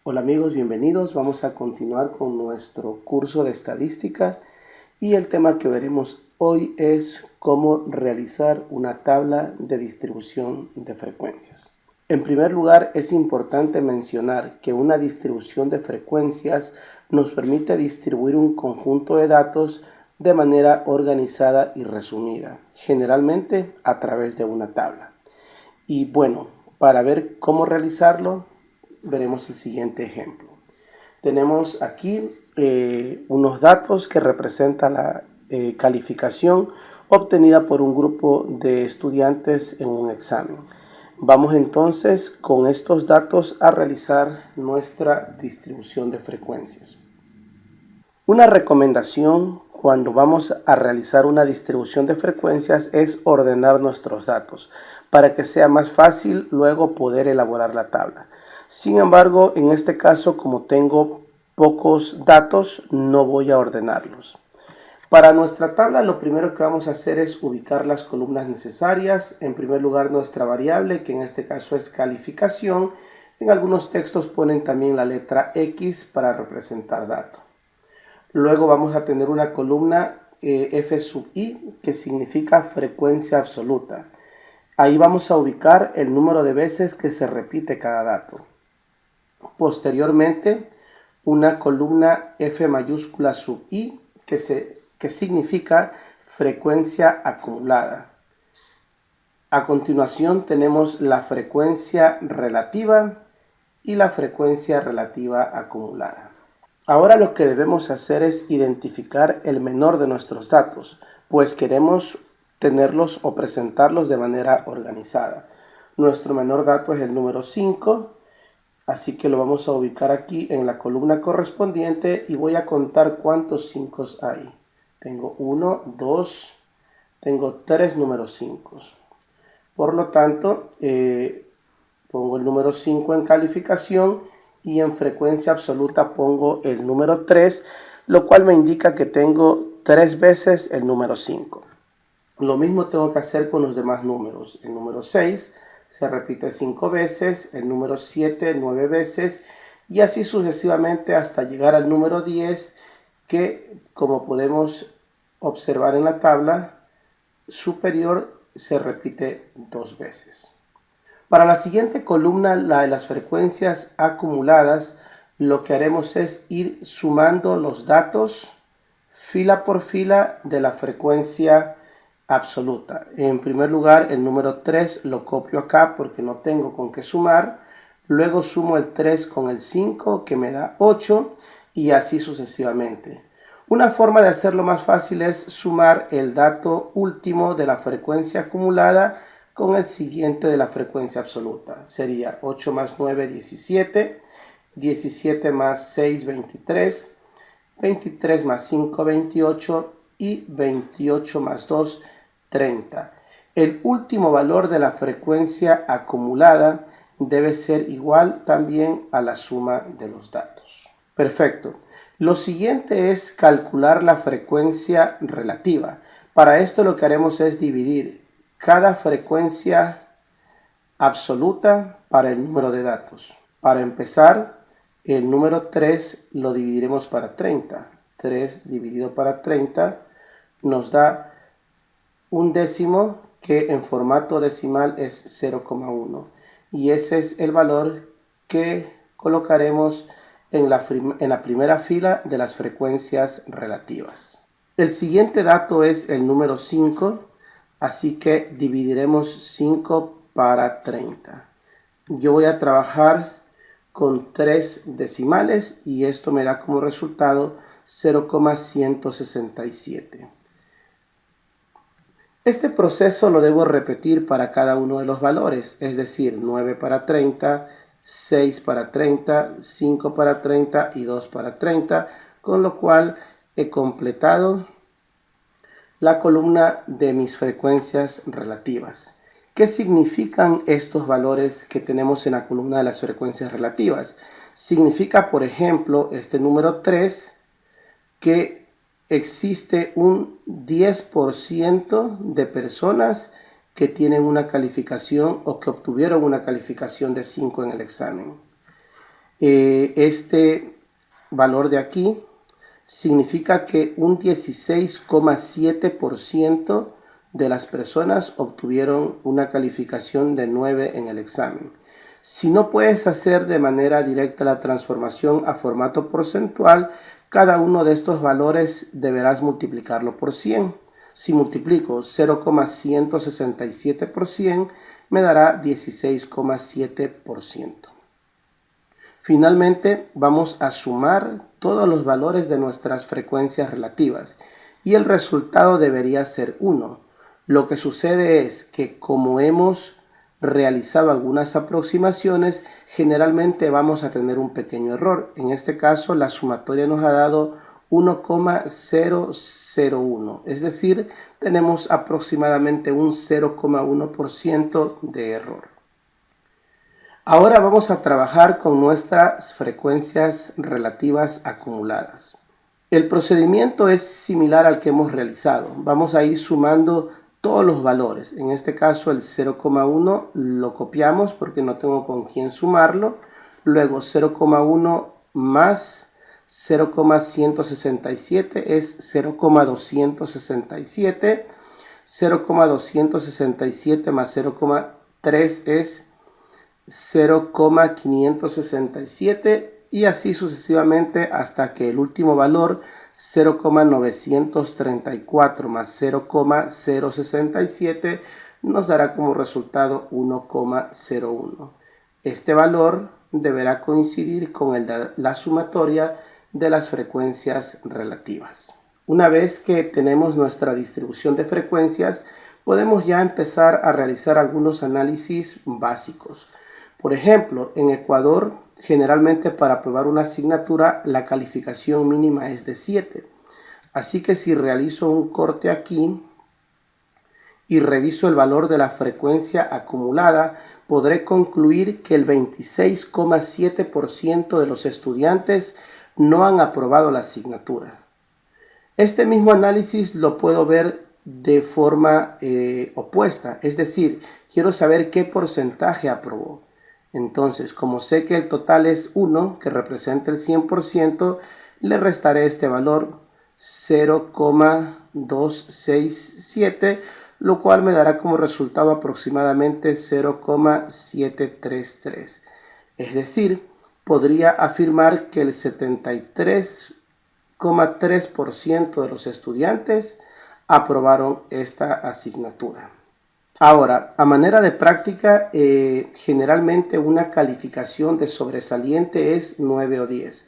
Hola amigos, bienvenidos. Vamos a continuar con nuestro curso de estadística y el tema que veremos hoy es cómo realizar una tabla de distribución de frecuencias. En primer lugar, es importante mencionar que una distribución de frecuencias nos permite distribuir un conjunto de datos de manera organizada y resumida, generalmente a través de una tabla. Y bueno, para ver cómo realizarlo, veremos el siguiente ejemplo. Tenemos aquí unos datos que representan la calificación obtenida por un grupo de estudiantes en un examen. Vamos entonces con estos datos a realizar nuestra distribución de frecuencias. Una recomendación cuando vamos a realizar una distribución de frecuencias es ordenar nuestros datos para que sea más fácil luego poder elaborar la tabla. Sin embargo, en este caso, como tengo pocos datos, no voy a ordenarlos. Para nuestra tabla, lo primero que vamos a hacer es ubicar las columnas necesarias. En primer lugar, nuestra variable, que en este caso es calificación. En algunos textos ponen también la letra X para representar dato. Luego vamos a tener una columna F sub I, que significa frecuencia absoluta. Ahí vamos a ubicar el número de veces que se repite cada dato. Posteriormente, una columna F mayúscula sub I, que significa frecuencia acumulada. A continuación tenemos la frecuencia relativa y la frecuencia relativa acumulada. Ahora lo que debemos hacer es identificar el menor de nuestros datos, pues queremos tenerlos o presentarlos de manera organizada. Nuestro menor dato es el número 5, así que lo vamos a ubicar aquí en la columna correspondiente y voy a contar cuántos 5 hay. Tengo 1, 2, tengo 3 números 5. Por lo tanto, pongo el número 5 en calificación y en frecuencia absoluta pongo el número 3, lo cual me indica que tengo 3 veces el número 5. Lo mismo tengo que hacer con los demás números. El número 6 se repite 5 veces, el número 7 9 veces y así sucesivamente hasta llegar al número 10, que como podemos observar en la tabla superior se repite 2 veces. Para la siguiente columna, la de las frecuencias acumuladas, lo que haremos es ir sumando los datos fila por fila de la frecuencia absoluta. En primer lugar, el número 3 lo copio acá porque no tengo con qué sumar. Luego sumo el 3 con el 5, que me da 8, y así sucesivamente. Una forma de hacerlo más fácil es sumar el dato último de la frecuencia acumulada con el siguiente de la frecuencia absoluta. Sería 8 más 9, 17, 17 más 6, 23, 23 más 5, 28 y 28 más 2, 30. El último valor de la frecuencia acumulada debe ser igual también a la suma de los datos. Perfecto. Lo siguiente es calcular la frecuencia relativa. Para esto lo que haremos es dividir cada frecuencia absoluta para el número de datos. Para empezar, el número 3 lo dividiremos para 30. 3 dividido para 30 nos da un décimo que en formato decimal es 0,1. Y ese es el valor que colocaremos en la primera fila de las frecuencias relativas. El siguiente dato es el número 5, así que dividiremos 5 para 30. Yo voy a trabajar con 3 decimales y esto me da como resultado 0,167. Este proceso lo debo repetir para cada uno de los valores, es decir, 9 para 30, 6 para 30, 5 para 30 y 2 para 30, con lo cual he completado la columna de mis frecuencias relativas. ¿Qué significan estos valores que tenemos en la columna de las frecuencias relativas? Significa, por ejemplo, este número 3, que existe un 10% de personas que tienen una calificación o que obtuvieron una calificación de 5 en el examen. Este valor de aquí significa que un 16,7% de las personas obtuvieron una calificación de 9 en el examen. Si no puedes hacer de manera directa la transformación a formato porcentual, cada uno de estos valores deberás multiplicarlo por 100. Si multiplico 0,167 por 100, me dará 16,7%. Finalmente, vamos a sumar todos los valores de nuestras frecuencias relativas y el resultado debería ser 1. Lo que sucede es que como hemos realizado algunas aproximaciones, generalmente vamos a tener un pequeño error. En este caso, la sumatoria nos ha dado 1,001, es decir, tenemos aproximadamente un 0,1% de error. Ahora vamos a trabajar con nuestras frecuencias relativas acumuladas. El procedimiento es similar al que hemos realizado. Vamos a ir sumando todos los valores. En este caso el 0,1 lo copiamos porque no tengo con quién sumarlo. Luego 0,1 más 0,167 es 0,267. 0,267 más 0,3 es 0,567 y así sucesivamente hasta que el último valor 0,934 más 0,067 nos dará como resultado 1,01. Este valor deberá coincidir con el de la sumatoria de las frecuencias relativas. Una vez que tenemos nuestra distribución de frecuencias, podemos ya empezar a realizar algunos análisis básicos. Por ejemplo, en Ecuador, generalmente para aprobar una asignatura, la calificación mínima es de 7. Así que si realizo un corte aquí y reviso el valor de la frecuencia acumulada, podré concluir que el 26,7% de los estudiantes no han aprobado la asignatura. Este mismo análisis lo puedo ver de forma opuesta, es decir, quiero saber qué porcentaje aprobó. Entonces, como sé que el total es 1, que representa el 100%, le restaré este valor 0,267, lo cual me dará como resultado aproximadamente 0,733. Es decir, podría afirmar que el 73,3% de los estudiantes aprobaron esta asignatura. Ahora, a manera de práctica, generalmente una calificación de sobresaliente es 9 o 10.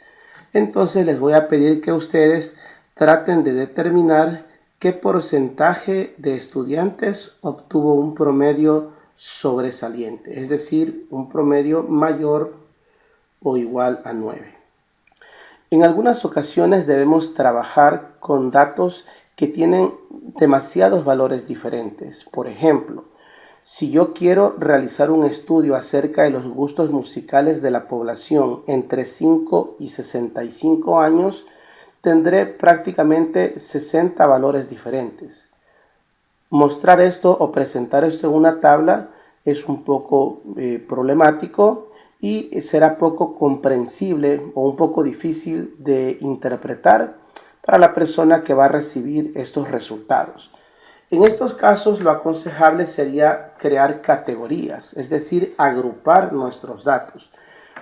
Entonces les voy a pedir que ustedes traten de determinar qué porcentaje de estudiantes obtuvo un promedio sobresaliente, es decir, un promedio mayor o igual a 9. En algunas ocasiones debemos trabajar con datos que tienen demasiados valores diferentes. Por ejemplo, si yo quiero realizar un estudio acerca de los gustos musicales de la población entre 5 y 65 años, tendré prácticamente 60 valores diferentes. Mostrar esto o presentar esto en una tabla es un poco problemático y será poco comprensible o un poco difícil de interpretar para la persona que va a recibir estos resultados. En estos casos, lo aconsejable sería crear categorías, es decir, agrupar nuestros datos.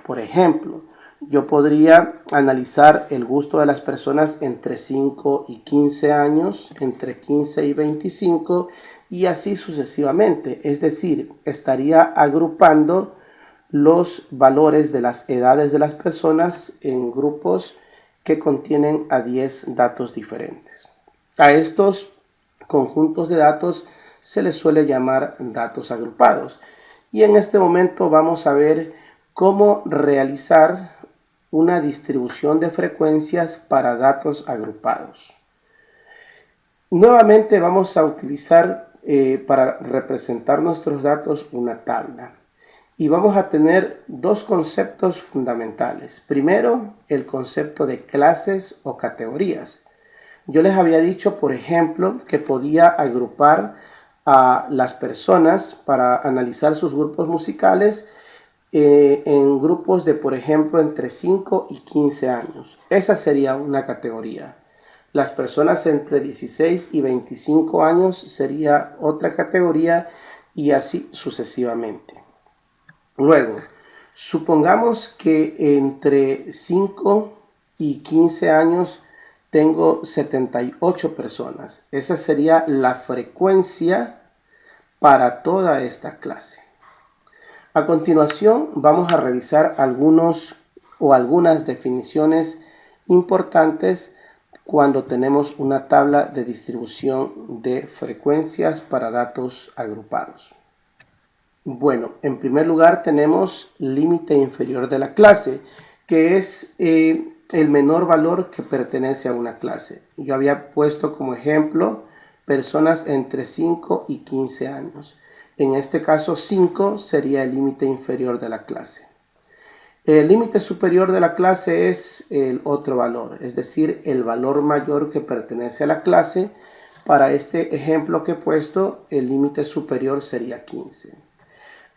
Por ejemplo, yo podría analizar el gusto de las personas entre 5 y 15 años, entre 15 y 25 y así sucesivamente. Es decir, estaría agrupando los valores de las edades de las personas en grupos que contienen a 10 datos diferentes. A estos conjuntos de datos se les suele llamar datos agrupados. Y en este momento vamos a ver cómo realizar una distribución de frecuencias para datos agrupados. Nuevamente vamos a utilizar para representar nuestros datos una tabla. Y vamos a tener dos conceptos fundamentales. Primero, el concepto de clases o categorías. Yo les había dicho, por ejemplo, que podía agrupar a las personas para analizar sus grupos musicales en grupos de, por ejemplo, entre 5 y 15 años. Esa sería una categoría. Las personas entre 16 y 25 años sería otra categoría y así sucesivamente. Luego, supongamos que entre 5 y 15 años tengo 78 personas. Esa sería la frecuencia para toda esta clase. A continuación vamos a revisar algunas definiciones importantes cuando tenemos una tabla de distribución de frecuencias para datos agrupados. Bueno, en primer lugar tenemos límite inferior de la clase, que es el menor valor que pertenece a una clase. Yo había puesto como ejemplo personas entre 5 y 15 años. En este caso 5 sería el límite inferior de la clase. El límite superior de la clase es el otro valor, es decir, el valor mayor que pertenece a la clase. Para este ejemplo que he puesto, el límite superior sería 15.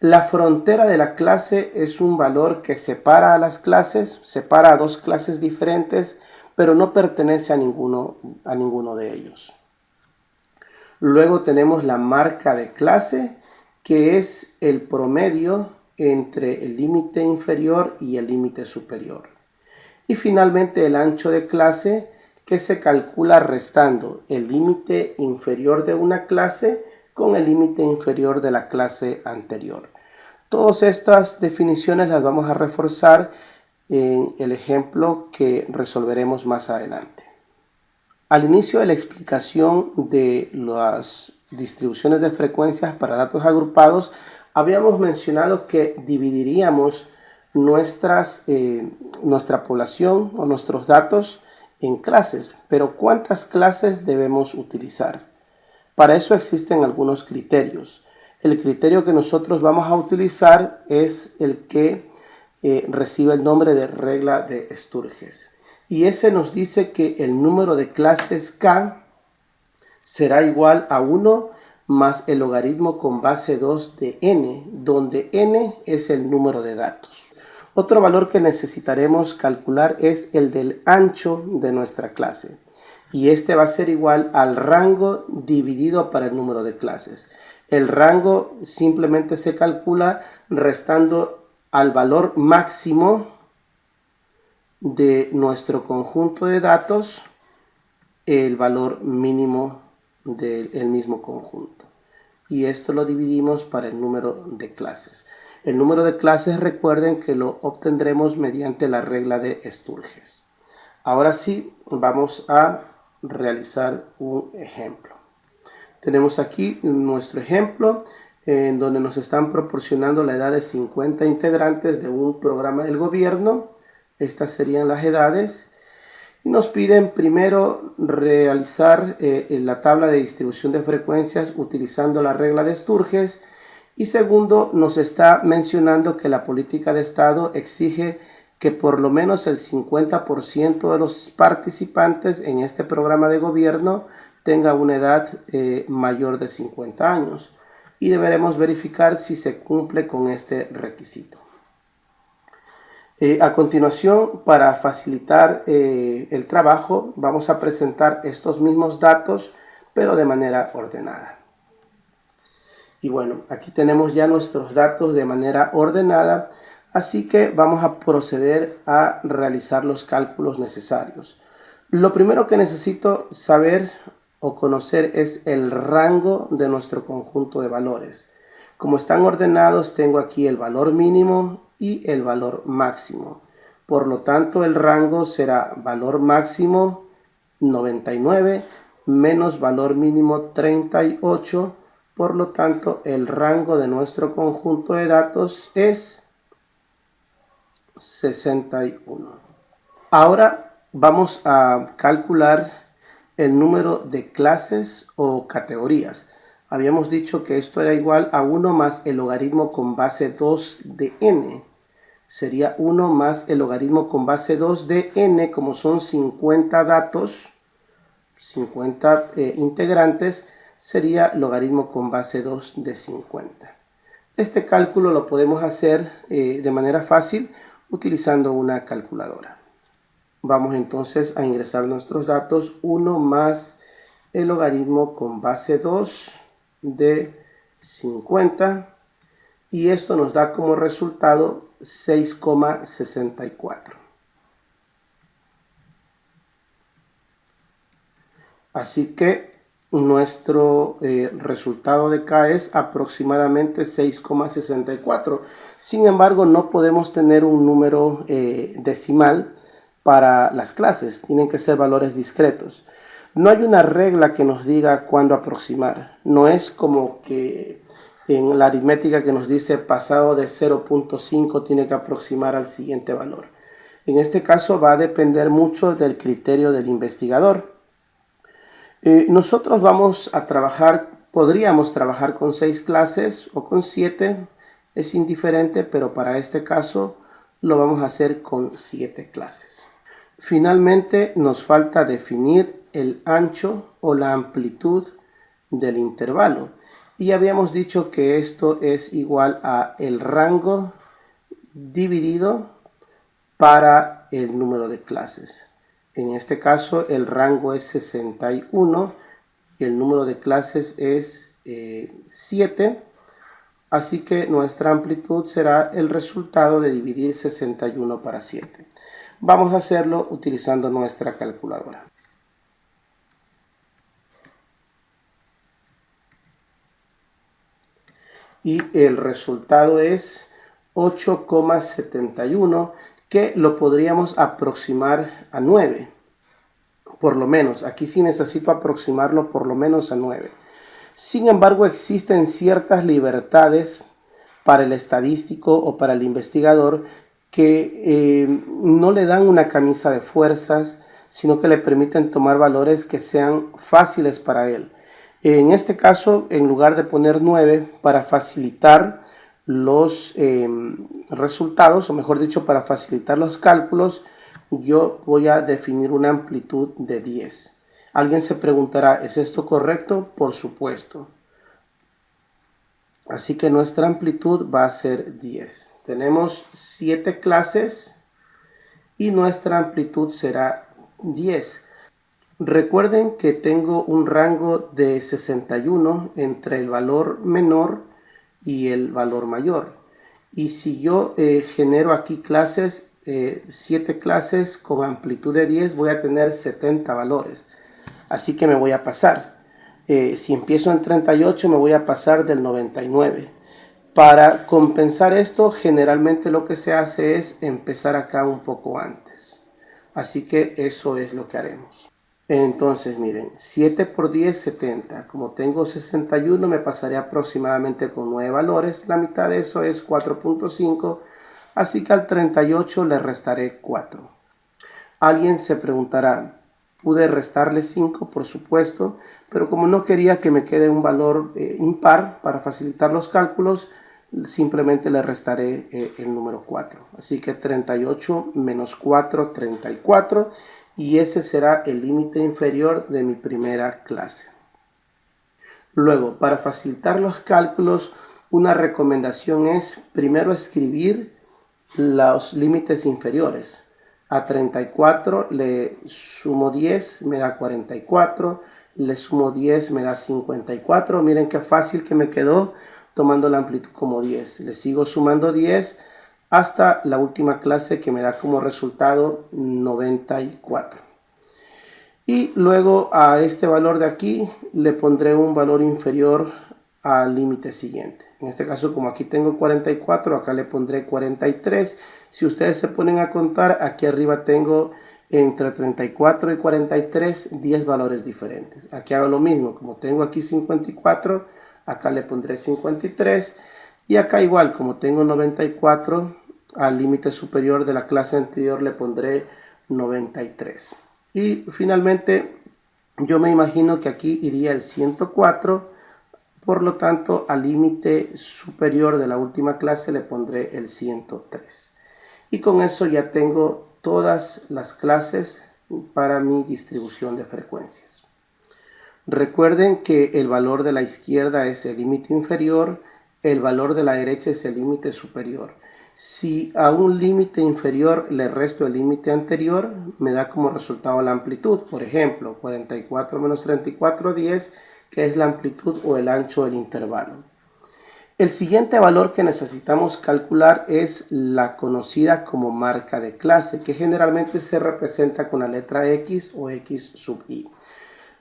La frontera de la clase es un valor que separa a las clases, separa a dos clases diferentes, pero no pertenece a ninguno de ellos. Luego tenemos la marca de clase, que es el promedio entre el límite inferior y el límite superior. Y finalmente el ancho de clase, que se calcula restando el límite inferior de una clase con el límite inferior de la clase anterior. Todas estas definiciones las vamos a reforzar en el ejemplo que resolveremos más adelante. Al inicio de la explicación de las distribuciones de frecuencias para datos agrupados, habíamos mencionado que dividiríamos nuestra población o nuestros datos en clases. Pero ¿cuántas clases debemos utilizar? Para eso existen algunos criterios. El criterio que nosotros vamos a utilizar es el que recibe el nombre de regla de Sturges. Y ese nos dice que el número de clases K será igual a 1 más el logaritmo con base 2 de n, donde n es el número de datos. Otro valor que necesitaremos calcular es el del ancho de nuestra clase. Y este va a ser igual al rango dividido para el número de clases. El rango simplemente se calcula restando al valor máximo de nuestro conjunto de datos el valor mínimo del mismo conjunto. Y esto lo dividimos para el número de clases. El número de clases, recuerden que lo obtendremos mediante la regla de Sturges. Ahora sí, vamos a realizar un ejemplo. Tenemos aquí nuestro ejemplo en donde nos están proporcionando la edad de 50 integrantes de un programa del gobierno. Estas serían las edades. Y nos piden primero realizar la tabla de distribución de frecuencias utilizando la regla de Sturges. Y segundo, nos está mencionando que la política de Estado exige que por lo menos el 50% de los participantes en este programa de gobierno tenga una edad mayor de 50 años. Y deberemos verificar si se cumple con este requisito. A continuación, para facilitar el trabajo, vamos a presentar estos mismos datos, pero de manera ordenada. Y bueno, aquí tenemos ya nuestros datos de manera ordenada, así que vamos a proceder a realizar los cálculos necesarios. Lo primero que necesito saber o conocer es el rango de nuestro conjunto de valores. Como están ordenados, tengo aquí el valor mínimo y el valor máximo. Por lo tanto, el rango será valor máximo 99 menos valor mínimo 38. Por lo tanto, el rango de nuestro conjunto de datos es 61. Ahora vamos a calcular el número de clases o categorías. Habíamos dicho que esto era igual a 1 más el logaritmo con base 2 de n. Sería 1 más el logaritmo con base 2 de n, como son 50 datos, 50 integrantes, sería logaritmo con base 2 de 50. Este cálculo lo podemos hacer de manera fácil utilizando una calculadora. Vamos entonces a ingresar nuestros datos. 1 más el logaritmo con base 2 de 50 y esto nos da como resultado 6,64. Así que nuestro resultado de K es aproximadamente 6,64. Sin embargo, no podemos tener un número decimal para las clases. Tienen que ser valores discretos. No hay una regla que nos diga cuándo aproximar. No es como que en la aritmética que nos dice pasado de 0.5 tiene que aproximar al siguiente valor. En este caso va a depender mucho del criterio del investigador. Nosotros vamos a trabajar, podríamos trabajar con 6 clases o con 7, es indiferente, pero para este caso lo vamos a hacer con 7 clases. Finalmente nos falta definir el ancho o la amplitud del intervalo. Y habíamos dicho que esto es igual a el rango dividido para el número de clases. En este caso el rango es 61 y el número de clases es 7. Así que nuestra amplitud será el resultado de dividir 61 para 7. Vamos a hacerlo utilizando nuestra calculadora. Y el resultado es 8,71, que lo podríamos aproximar a 9. Por lo menos, aquí sí necesito aproximarlo por lo menos a 9. Sin embargo, existen ciertas libertades para el estadístico o para el investigador que no le dan una camisa de fuerzas, sino que le permiten tomar valores que sean fáciles para él. En este caso, en lugar de poner 9, para facilitar los resultados, o mejor dicho, para facilitar los cálculos, yo voy a definir una amplitud de 10. Alguien se preguntará, ¿es esto correcto? Por supuesto. Así que nuestra amplitud va a ser 10. Tenemos 7 clases y nuestra amplitud será 10. Recuerden que tengo un rango de 61 entre el valor menor y el valor mayor. Y si yo genero aquí clases, 7 clases con amplitud de 10, voy a tener 70 valores. Así que me voy a pasar. Si empiezo en 38, me voy a pasar del 99. Para compensar esto, generalmente lo que se hace es empezar acá un poco antes. Así que eso es lo que haremos. Entonces, miren, 7 por 10, 70. Como tengo 61, me pasaré aproximadamente con 9 valores. La mitad de eso es 4.5. Así que al 38 le restaré 4. Alguien se preguntará, ¿pude restarle 5? Por supuesto, pero como no quería que me quede un valor impar para facilitar los cálculos, simplemente le restaré el número 4. Así que 38 menos 4, 34. Y ese será el límite inferior de mi primera clase. Luego, para facilitar los cálculos, una recomendación es primero escribir los límites inferiores. A 34 le sumo 10, me da 44, le sumo 10, me da 54. Miren qué fácil que me quedó tomando la amplitud como 10. Le sigo sumando 10 hasta la última clase que me da como resultado 94. Y luego a este valor de aquí le pondré un valor inferior al límite siguiente. En este caso, como aquí tengo 44, acá le pondré 43. Si ustedes se ponen a contar, aquí arriba tengo entre 34 y 43, 10 valores diferentes. Aquí hago lo mismo, como tengo aquí 54, acá le pondré 53. Y acá igual, como tengo 94, al límite superior de la clase anterior le pondré 93. Y finalmente, yo me imagino que aquí iría el 104, por lo tanto, al límite superior de la última clase le pondré el 103. Y con eso ya tengo todas las clases para mi distribución de frecuencias. Recuerden que el valor de la izquierda es el límite inferior, el valor de la derecha es el límite superior. Si a un límite inferior le resto el límite anterior, me da como resultado la amplitud. Por ejemplo, 44 menos 34, 10, que es la amplitud o el ancho del intervalo. El siguiente valor que necesitamos calcular es la conocida como marca de clase, que generalmente se representa con la letra X o X sub i.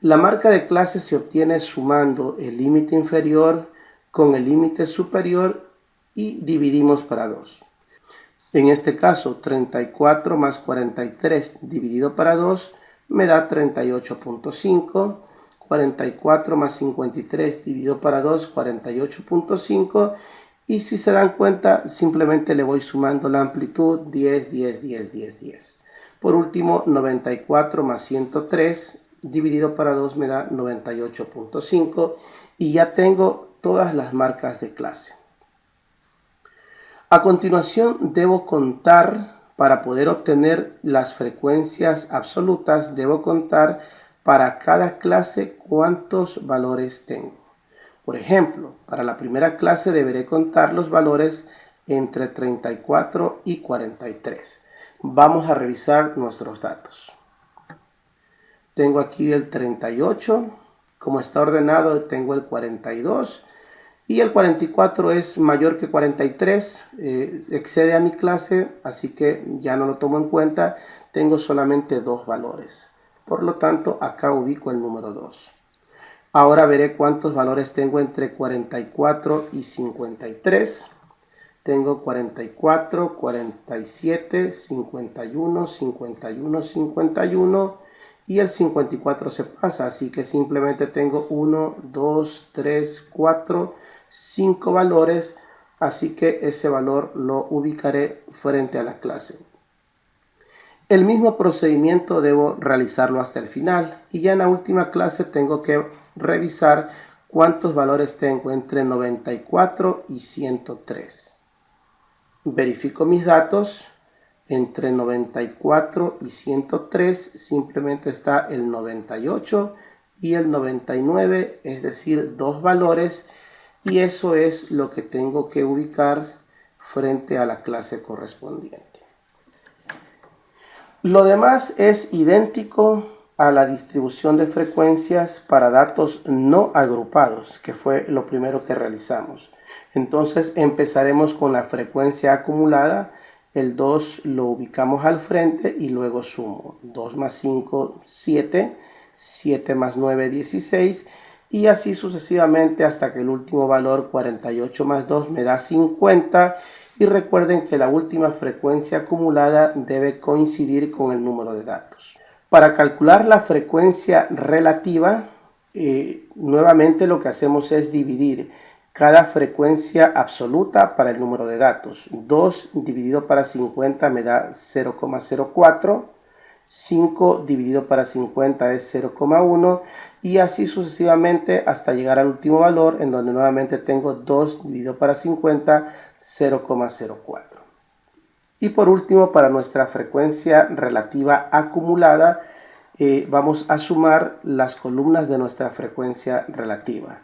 La marca de clase se obtiene sumando el límite inferior con el límite superior y dividimos para 2. En este caso, 34 más 43 dividido para 2 me da 38.5. 44 más 53 dividido para 2, 48.5. Y si se dan cuenta, simplemente le voy sumando la amplitud 10, 10, 10, 10, 10. Por último, 94 más 103 dividido para 2 me da 98.5. Y ya tengo todas las marcas de clase. A continuación debo contar, para poder obtener las frecuencias absolutas, debo contar para cada clase cuántos valores tengo. Por ejemplo, para la primera clase deberé contar los valores entre 34 y 43. Vamos a revisar nuestros datos. Tengo aquí el 38, como está ordenado tengo el 42. Y el 44 es mayor que 43, excede a mi clase, así que ya no lo tomo en cuenta. Tengo solamente dos valores. Por lo tanto, acá ubico el número 2. Ahora veré cuántos valores tengo entre 44 y 53. Tengo 44, 47, 51, 51, 51 y el 54 se pasa, así que simplemente tengo 1, 2, 3, 4, 5 valores, así que ese valor lo ubicaré frente a la clase. El mismo procedimiento debo realizarlo hasta el final y ya en la última clase tengo que revisar cuántos valores tengo entre 94 y 103. Verifico mis datos. Entre 94 y 103 simplemente está el 98 y el 99, es decir, dos valores, y eso es lo que tengo que ubicar frente a la clase correspondiente. Lo demás es idéntico a la distribución de frecuencias para datos no agrupados, que fue lo primero que realizamos. Entonces empezaremos con la frecuencia acumulada. El 2 lo ubicamos al frente y luego sumo. 2 más 5, 7. 7 más 9, 16. Y así sucesivamente hasta que el último valor, 48 más 2, me da 50. Y recuerden que la última frecuencia acumulada debe coincidir con el número de datos. Para calcular la frecuencia relativa, nuevamente lo que hacemos es dividir cada frecuencia absoluta para el número de datos. 2 dividido para 50 me da 0,04. 5 dividido para 50 es 0,1 y así sucesivamente hasta llegar al último valor en donde nuevamente tengo 2 dividido para 50, 0,04. Y por último, para nuestra frecuencia relativa acumulada, vamos a sumar las columnas de nuestra frecuencia relativa.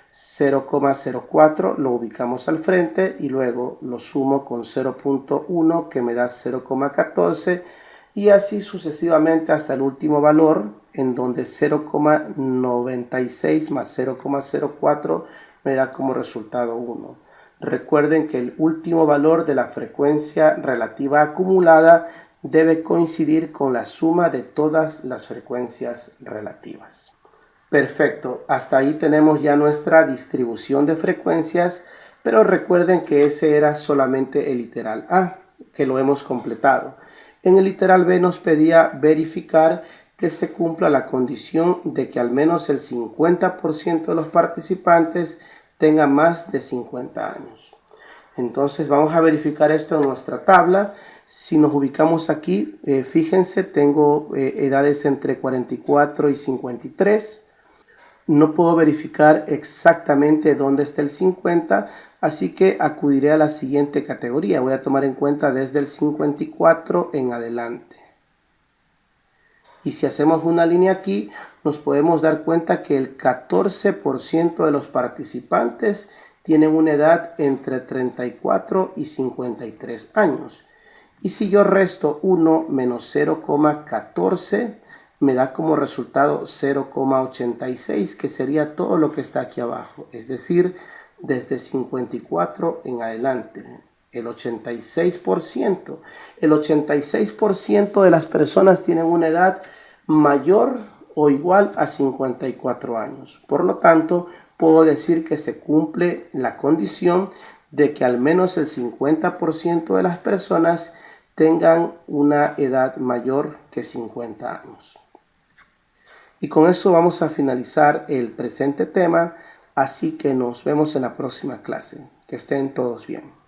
0,04 lo ubicamos al frente y luego lo sumo con 0,1 que me da 0,14 y así sucesivamente hasta el último valor en donde 0,96 más 0,04 me da como resultado 1. Recuerden que el último valor de la frecuencia relativa acumulada debe coincidir con la suma de todas las frecuencias relativas. Perfecto, hasta ahí tenemos ya nuestra distribución de frecuencias, pero recuerden que ese era solamente el literal A, que lo hemos completado. En el literal B nos pedía verificar que se cumpla la condición de que al menos el 50% de los participantes tenga más de 50 años. Entonces vamos a verificar esto en nuestra tabla. Si nos ubicamos aquí, fíjense, tengo edades entre 44 y 53. No puedo verificar exactamente dónde está el 50, así que acudiré a la siguiente categoría. Voy a tomar en cuenta desde el 54 en adelante. Y si hacemos una línea aquí, nos podemos dar cuenta que el 14% de los participantes tienen una edad entre 34 y 53 años. Y si yo resto 1 menos 0,14, me da como resultado 0,86, que sería todo lo que está aquí abajo, es decir, desde 54 en adelante. El 86% de las personas tienen una edad mayor o igual a 54 años. Por lo tanto, puedo decir que se cumple la condición de que al menos el 50% de las personas tengan una edad mayor que 50 años. Y con eso vamos a finalizar el presente tema, así que nos vemos en la próxima clase. Que estén todos bien.